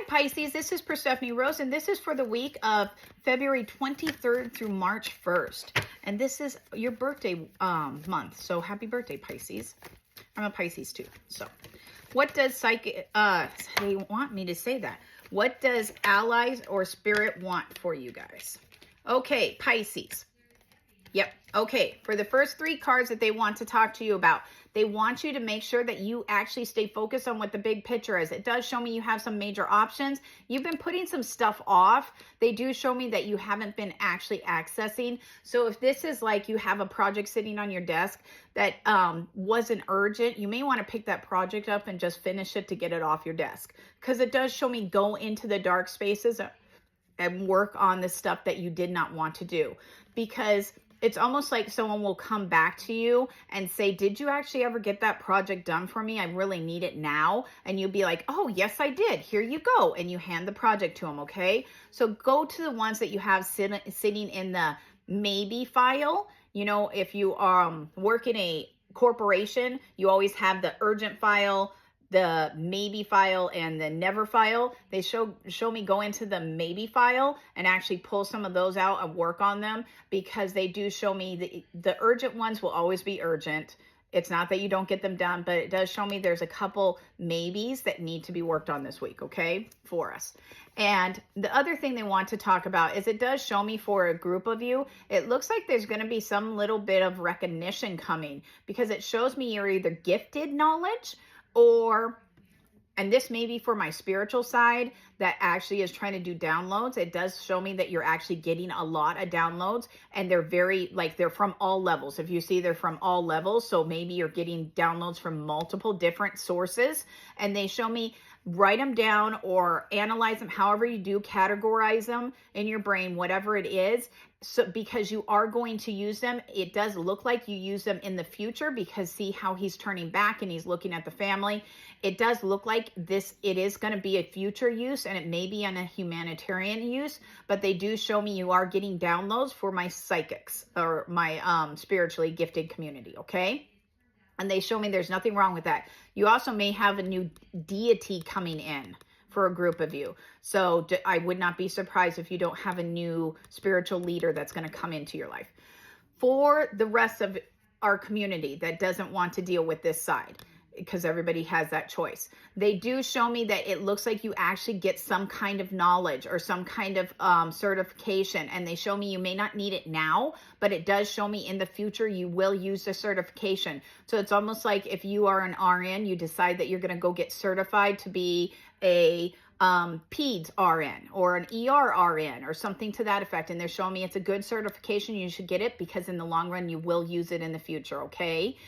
Pisces, this is Perstephane Rose, and this is for the week of February 23rd through March 1st. And this is your birthday month, so happy birthday, Pisces. I'm a Pisces too. So what does psychic, they want me to say that. What does allies or spirit want for you guys? Okay, Pisces. Yep. Okay. For the first three cards that they want to talk to you about, they want you to make sure that you actually stay focused on what the big picture is. It does show me you have some major options. You've been putting some stuff off. They do show me that you haven't been actually accessing. So if this is like you have a project sitting on your desk that wasn't urgent, you may want to pick that project up and just finish it to get it off your desk. Because it does show me go into the dark spaces and work on the stuff that you did not want to do. Because it's almost like someone will come back to you and say, did you actually ever get that project done for me? I really need it now. And you'll be like, oh, yes, I did. Here you go. And you hand the project to them, okay? So go to the ones that you have sitting in the maybe file. You know, if you work in a corporation, you always have the urgent file, the maybe file, and the never file. They show me go into the maybe file and actually pull some of those out and work on them, because they do show me the urgent ones will always be urgent. It's not that you don't get them done, but it does show me there's a couple maybes that need to be worked on this week, okay, for us. And the other thing they want to talk about is it does show me for a group of you, it looks like there's going to be some little bit of recognition coming, because it shows me you're either gifted knowledge or, and this may be for my spiritual side that actually is trying to do downloads. It does show me that you're actually getting a lot of downloads, and they're very, like, they're from all levels. If you see, they're from all levels. So maybe you're getting downloads from multiple different sources, and they show me write them down or analyze them, however you do, categorize them in your brain, whatever it is. So because you are going to use them, it does look like you use them in the future, because see how he's turning back and he's looking at the family. It does look like this, it is going to be a future use, and it may be on a humanitarian use, but they do show me you are getting downloads for my psychics or my spiritually gifted community, okay? And they show me there's nothing wrong with that. You also may have a new deity coming in for a group of you. So I would not be surprised if you don't have a new spiritual leader that's going to come into your life. For the rest of our community that doesn't want to deal with this side, because everybody has that choice, they do show me that it looks like you actually get some kind of knowledge or some kind of certification, and they show me you may not need it now, but it does show me in the future you will use the certification. So it's almost like if you are an RN, you decide that you're going to go get certified to be a PEDS RN or an ER RN or something to that effect, and they're showing me it's a good certification. You should get it because in the long run you will use it in the future, okay?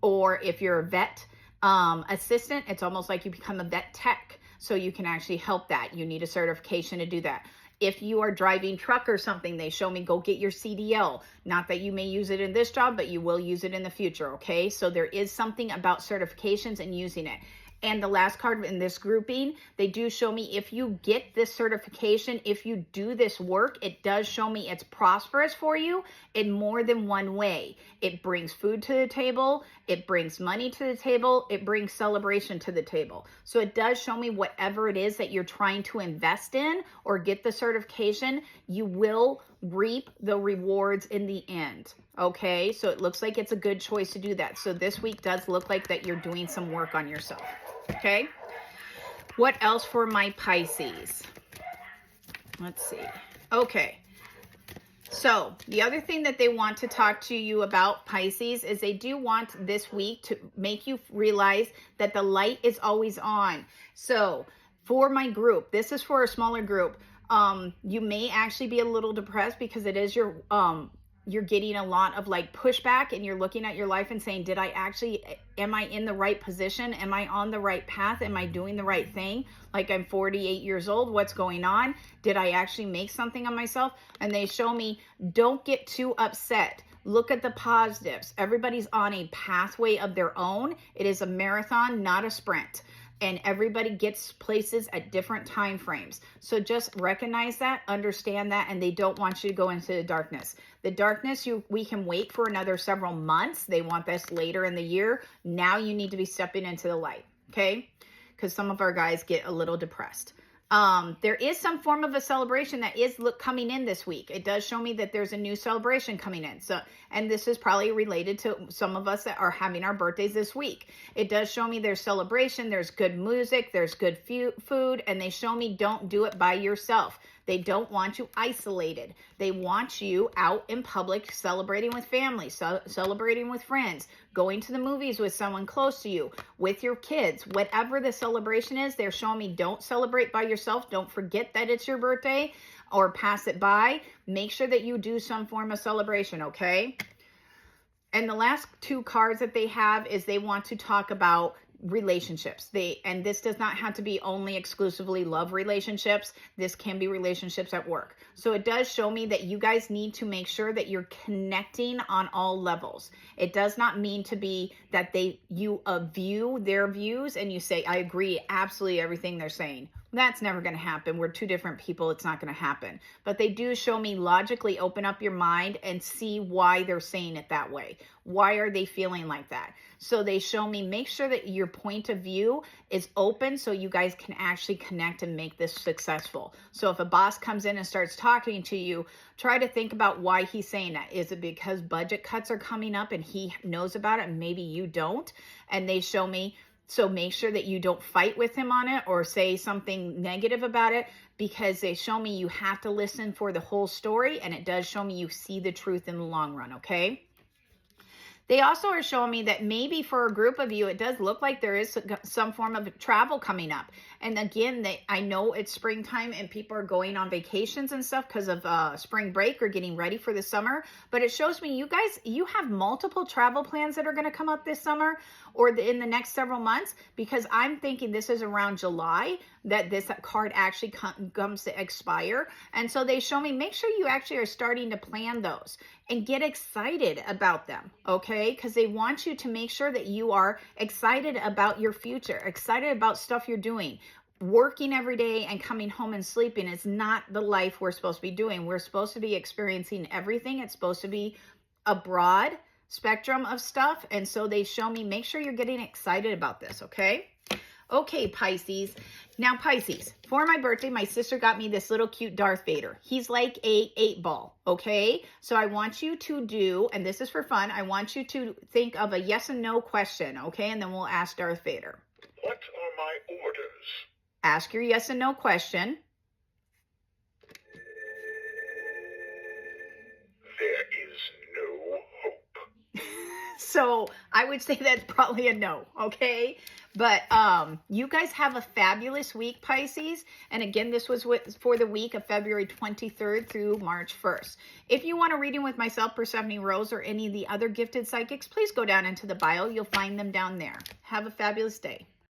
Or if you're a vet assistant, it's almost like you become a vet tech, so you can actually help that. You need a certification to do that. If you are driving truck or something, they show me go get your CDL. Not that you may use it in this job, but you will use it in the future, okay? So there is something about certifications and using it. And the last card in this grouping, they do show me if you get this certification, if you do this work, it does show me it's prosperous for you in more than one way. It brings food to the table, it brings money to the table, it brings celebration to the table. So it does show me whatever it is that you're trying to invest in or get the certification, you will reap the rewards in the end. Okay, so it looks like it's a good choice to do that. So this week does look like that you're doing some work on yourself. Okay, what else for my Pisces? Let's see. Okay, so the other thing that they want to talk to you about, Pisces, is they do want this week to make you realize that the light is always on. So for my group, this is for a smaller group. You may actually be a little depressed because it is your you're getting a lot of like pushback, and you're looking at your life and saying, am I in the right position? Am I on the right path? Am I doing the right thing? Like, I'm 48 years old. What's going on? Did I actually make something of myself? And they show me, don't get too upset. Look at the positives. Everybody's on a pathway of their own. It is a marathon, not a sprint. And everybody gets places at different time frames. So just recognize that, understand that, and they don't want you to go into the darkness. The darkness, we can wait for another several months. They want this later in the year. Now you need to be stepping into the light, okay? Because some of our guys get a little depressed. There is some form of a celebration that is coming in this week. It does show me that there's a new celebration coming in. So, and this is probably related to some of us that are having our birthdays this week. It does show me there's celebration, there's good music, there's good food, and they show me don't do it by yourself. They don't want you isolated. They want you out in public celebrating with family, celebrating with friends, going to the movies with someone close to you, with your kids. Whatever the celebration is, they're showing me don't celebrate by yourself. Don't forget that it's your birthday or pass it by. Make sure that you do some form of celebration, okay? And the last two cards that they have is they want to talk about relationships. And this does not have to be only exclusively love relationships. This can be relationships at work. So it does show me that you guys need to make sure that you're connecting on all levels. It does not mean to be that you view their views and you say, I agree absolutely everything they're saying. That's never going to happen. We're two different people. It's not going to happen. But they do show me logically open up your mind and see why they're saying it that way. Why are they feeling like that? So they show me make sure that your point of view is open so you guys can actually connect and make this successful. So if a boss comes in and starts talking to you, try to think about why he's saying that. Is it because budget cuts are coming up and he knows about it and maybe you don't? And they show me, so make sure that you don't fight with him on it or say something negative about it, because they show me you have to listen for the whole story, and it does show me you see the truth in the long run, okay? They also are showing me that maybe for a group of you, it does look like there is some form of travel coming up. And again, I know it's springtime and people are going on vacations and stuff because of spring break or getting ready for the summer. But it shows me you have multiple travel plans that are going to come up this summer or in the next several months, because I'm thinking this is around July that this card actually comes to expire. And so they show me, make sure you actually are starting to plan those and get excited about them, okay? Because they want you to make sure that you are excited about your future, excited about stuff you're doing. Working every day and coming home and sleeping is not the life we're supposed to be doing. We're supposed to be experiencing everything. It's supposed to be a broad spectrum of stuff. And so they show me, make sure you're getting excited about this, okay? Okay, Pisces. Now, Pisces, for my birthday, my sister got me this little cute Darth Vader. He's like a 8-ball, okay? So I want you to do, and this is for fun, I want you to think of a yes and no question, okay? And then we'll ask Darth Vader. What are my orders? Ask your yes and no question. There is no hope. So I would say that's probably a no, okay? But you guys have a fabulous week, Pisces. And again, this was for the week of February 23rd through March 1st. If you want a reading with myself, Perstephane Rose, or any of the other gifted psychics, please go down into the bio. You'll find them down there. Have a fabulous day.